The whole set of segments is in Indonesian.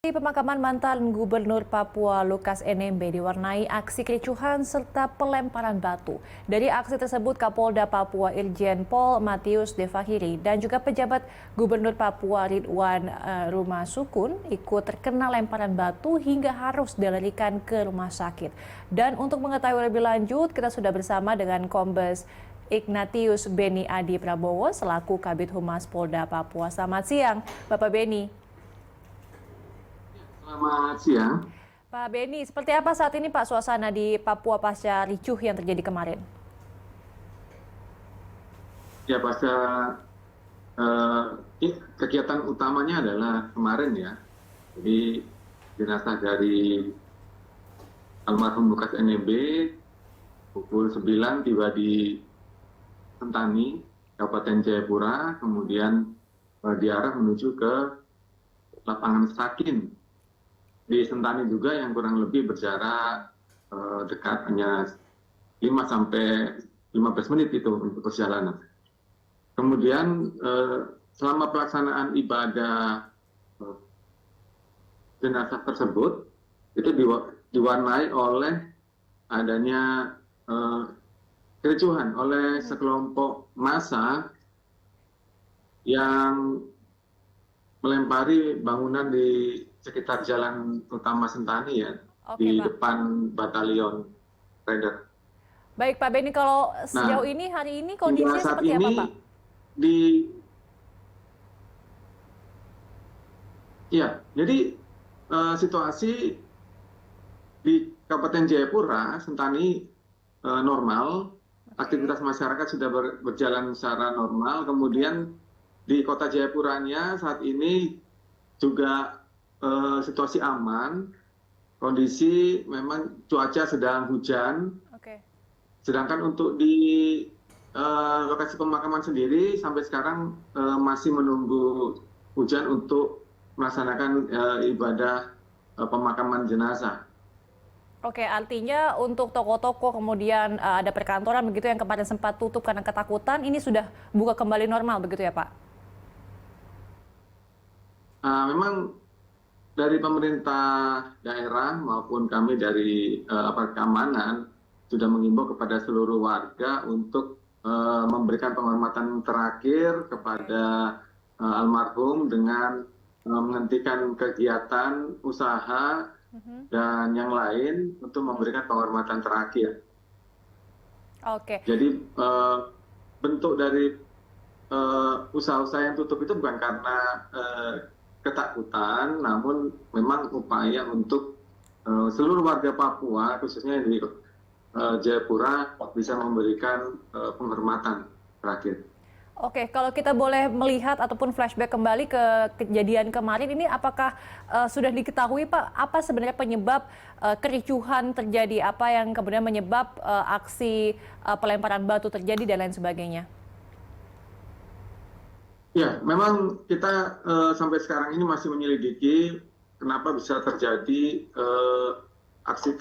Di pemakaman mantan Gubernur Papua Lukas NMB diwarnai aksi kericuhan serta pelemparan batu. Dari aksi tersebut, Kapolda Papua Irjen Pol Matius Devahiri dan juga pejabat Gubernur Papua Ridwan Rumah Sukun ikut terkena lemparan batu hingga harus dilarikan ke rumah sakit. Dan untuk mengetahui lebih lanjut, kita sudah bersama dengan Kombes Ignatius Beni Adi Prabowo selaku Kabid Humas Polda Papua. Selamat siang, Bapak Beni. Selamat siang. Pak Beni, seperti apa saat ini Pak suasana di Papua pasca ricuh yang terjadi kemarin? Ya, pasca kegiatan utamanya adalah kemarin ya. Jadi jenazah dari almarhum Lukas NMB pukul 9 tiba di Sentani, Kabupaten Jayapura, kemudian diarah menuju ke lapangan Sakin di Sentani juga yang kurang lebih berjarak dekat hanya 5 sampai 15 menit itu untuk perjalanan. Kemudian selama pelaksanaan ibadah jenazah tersebut itu diwarnai oleh adanya kericuhan oleh sekelompok massa yang melempari bangunan di sekitar jalan utama Sentani ya, di Pak. depan batalion Raider. Baik Pak Beni, kalau sejauh ini hari ini kondisinya saat seperti ini apa Pak? Jadi situasi di Kabupaten Jayapura, Sentani normal, aktivitas masyarakat sudah berjalan secara normal. Kemudian di kota Jayapuranya saat ini juga situasi aman, kondisi memang cuaca sedang hujan. Sedangkan untuk di lokasi pemakaman sendiri sampai sekarang masih menunggu hujan untuk melaksanakan ibadah pemakaman jenazah. Oke, artinya untuk toko-toko kemudian ada perkantoran begitu yang kemarin sempat tutup karena ketakutan, ini sudah buka kembali normal begitu ya Pak? Memang dari pemerintah daerah maupun kami dari aparat keamanan sudah mengimbau kepada seluruh warga untuk memberikan penghormatan terakhir kepada almarhum dengan menghentikan kegiatan usaha dan yang lain untuk memberikan penghormatan terakhir. Jadi bentuk dari usaha-usaha yang tutup itu bukan karena ketakutan, namun memang upaya untuk seluruh warga Papua, khususnya di Jayapura, bisa memberikan penghormatan terakhir. Oke, kalau kita boleh melihat ataupun flashback kembali ke kejadian kemarin ini, apakah sudah diketahui Pak, apa sebenarnya penyebab kericuhan terjadi, apa yang kemudian menyebab aksi pelemparan batu terjadi dan lain sebagainya? Ya, memang kita sampai sekarang ini masih menyelidiki kenapa bisa terjadi aksi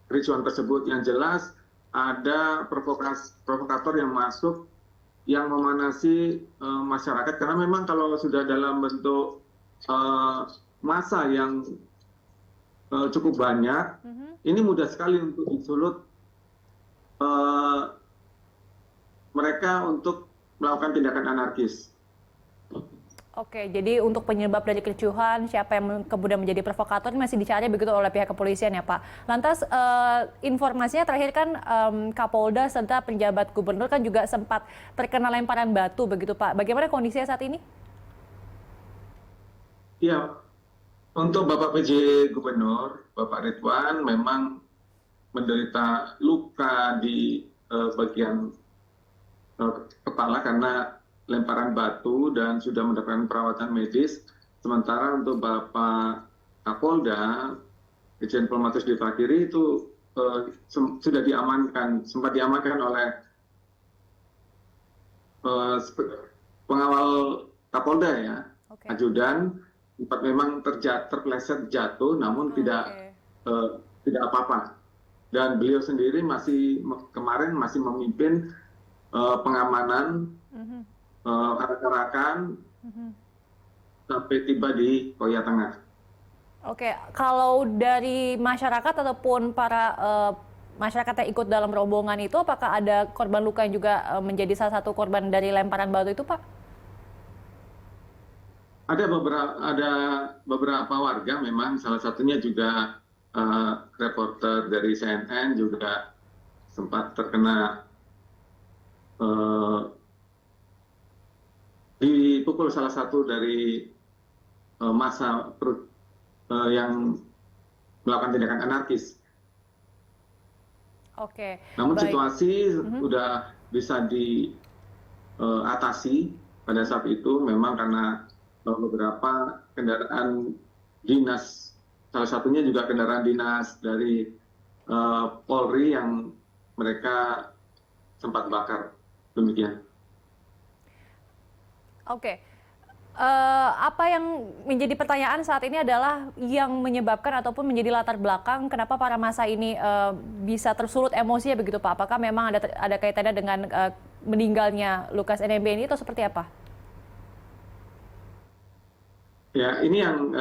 kericuhan tersebut. Yang jelas ada provokator yang masuk yang memanasi masyarakat, karena memang kalau sudah dalam bentuk massa yang cukup banyak, ini mudah sekali untuk disulut mereka untuk melakukan tindakan anarkis. Oke, jadi untuk penyebab dari kericuhan, siapa yang kemudian menjadi provokator masih dicari begitu oleh pihak kepolisian ya Pak. Lantas informasinya terakhir kan Kapolda serta penjabat gubernur kan juga sempat terkena lemparan batu begitu Pak. Bagaimana kondisinya saat ini? Ya, untuk Bapak PJ Gubernur, Bapak Ridwan memang menderita luka di bagian kepala karena lemparan batu dan sudah mendapatkan perawatan medis. Sementara untuk Bapak Kapolda, Irjen Pol Matius Devahiri itu sudah diamankan, sempat diamankan oleh pengawal Kapolda ya, ajudan, sempat memang terpleset jatuh, namun tidak apa-apa. Dan beliau sendiri kemarin masih memimpin pengamanan arak-arakan sampai tiba di Koya Tengah. Oke, kalau dari masyarakat ataupun para masyarakat yang ikut dalam rombongan itu, apakah ada korban luka yang juga menjadi salah satu korban dari lemparan batu itu, Pak? Ada beberapa warga memang, salah satunya juga reporter dari CNN juga sempat terkena eh, dipukul salah satu dari massa yang melakukan tindakan anarkis. Oke, Namun baik. situasi sudah bisa diatasi pada saat itu, memang karena beberapa kendaraan dinas, salah satunya juga kendaraan dinas dari Polri yang mereka sempat bakar. Demikian. Oke. Apa yang menjadi pertanyaan saat ini adalah yang menyebabkan ataupun menjadi latar belakang kenapa para massa ini bisa tersulut emosinya begitu, Pak? Apakah memang ada kaitannya dengan meninggalnya Lukas NMB ini atau seperti apa? Ya, ini yang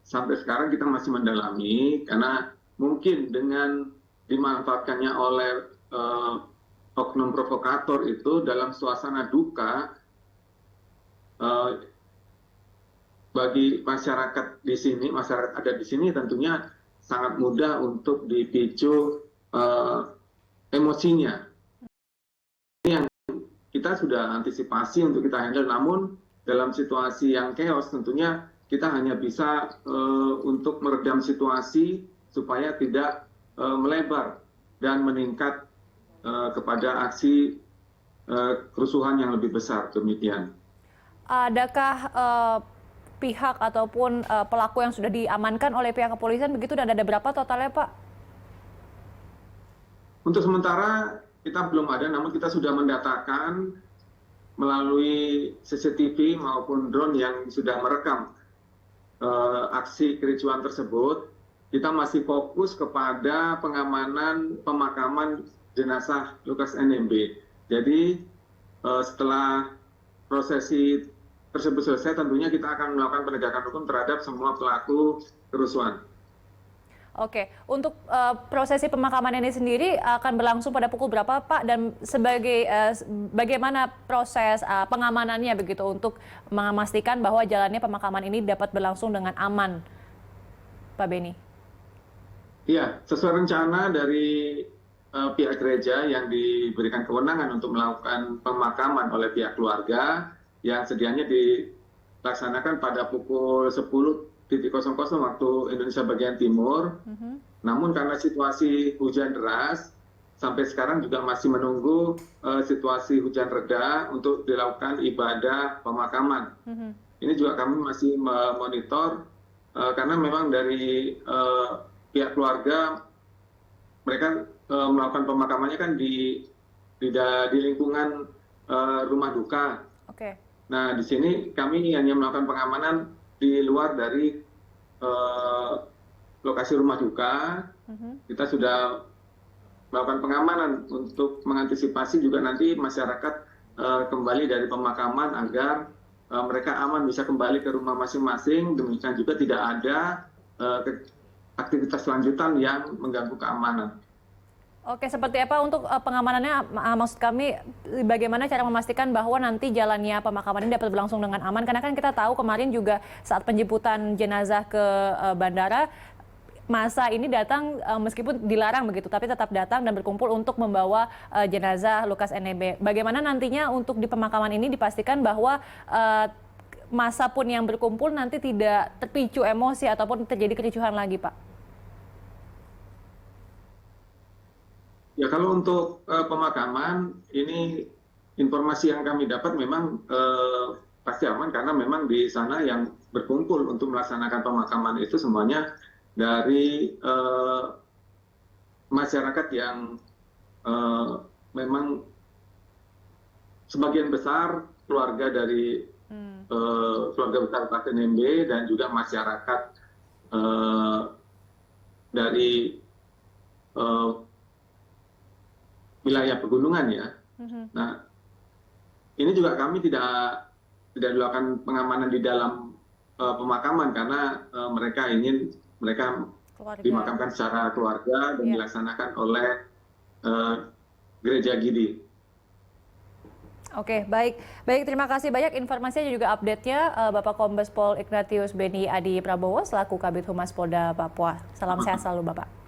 sampai sekarang kita masih mendalami, karena mungkin dengan dimanfaatkannya oleh oknum provokator itu dalam suasana duka, eh, bagi masyarakat di sini, masyarakat ada di sini tentunya sangat mudah untuk dipicu emosinya. Ini yang kita sudah antisipasi untuk kita handle, namun dalam situasi yang chaos tentunya kita hanya bisa untuk meredam situasi supaya tidak melebar dan meningkat kepada aksi kerusuhan yang lebih besar. Demikian. Adakah pihak ataupun pelaku yang sudah diamankan oleh pihak kepolisian begitu dan ada berapa totalnya, Pak? Untuk sementara kita belum ada, namun kita sudah mendatakan melalui CCTV maupun drone yang sudah merekam aksi kericuan tersebut. Kita masih fokus kepada pengamanan pemakaman jenazah Lukas NMB. Jadi setelah prosesi tersebut selesai, tentunya kita akan melakukan penegakan hukum terhadap semua pelaku kerusuhan. Oke, untuk prosesi pemakaman ini sendiri akan berlangsung pada pukul berapa, Pak? Dan bagaimana proses pengamanannya begitu untuk memastikan bahwa jalannya pemakaman ini dapat berlangsung dengan aman, Pak Beni? Iya, sesuai rencana dari pihak gereja yang diberikan kewenangan untuk melakukan pemakaman oleh pihak keluarga yang sedianya dilaksanakan pada pukul 10.00 waktu Indonesia bagian timur. Namun karena situasi hujan deras, sampai sekarang juga masih menunggu situasi hujan reda untuk dilakukan ibadah pemakaman. Ini juga kami masih memonitor karena memang dari pihak keluarga mereka melakukan pemakamannya kan di lingkungan rumah duka. Oke. Nah, di sini kami hanya melakukan pengamanan di luar dari lokasi rumah duka. Kita sudah melakukan pengamanan untuk mengantisipasi juga nanti masyarakat kembali dari pemakaman agar mereka aman bisa kembali ke rumah masing-masing. Demikian juga tidak ada aktivitas lanjutan yang mengganggu keamanan. Oke, seperti apa untuk pengamanannya? Maksud kami, bagaimana cara memastikan bahwa nanti jalannya pemakaman ini dapat berlangsung dengan aman? Karena kan kita tahu kemarin juga saat penjemputan jenazah ke bandara, masa ini datang meskipun dilarang begitu, tapi tetap datang dan berkumpul untuk membawa jenazah Lukas NMB. Bagaimana nantinya untuk di pemakaman ini dipastikan bahwa masa pun yang berkumpul nanti tidak terpicu emosi ataupun terjadi kericuhan lagi, Pak? Ya, kalau untuk pemakaman, ini informasi yang kami dapat memang pasti aman, karena memang di sana yang berkumpul untuk melaksanakan pemakaman itu semuanya dari masyarakat yang memang sebagian besar keluarga dari keluarga besar Lukas NMB dan juga masyarakat dari wilayah pegunungan ya. Nah, ini juga kami tidak dilakukan pengamanan di dalam pemakaman karena mereka ingin Keluarga. dimakamkan secara keluarga dan dilaksanakan oleh gereja Gidi. Oke, baik. Terima kasih banyak informasinya dan juga update-nya Bapak Kombes Pol Ignatius Beni Adi Prabowo selaku Kabid Humas Polda Papua. Salam sehat selalu Bapak.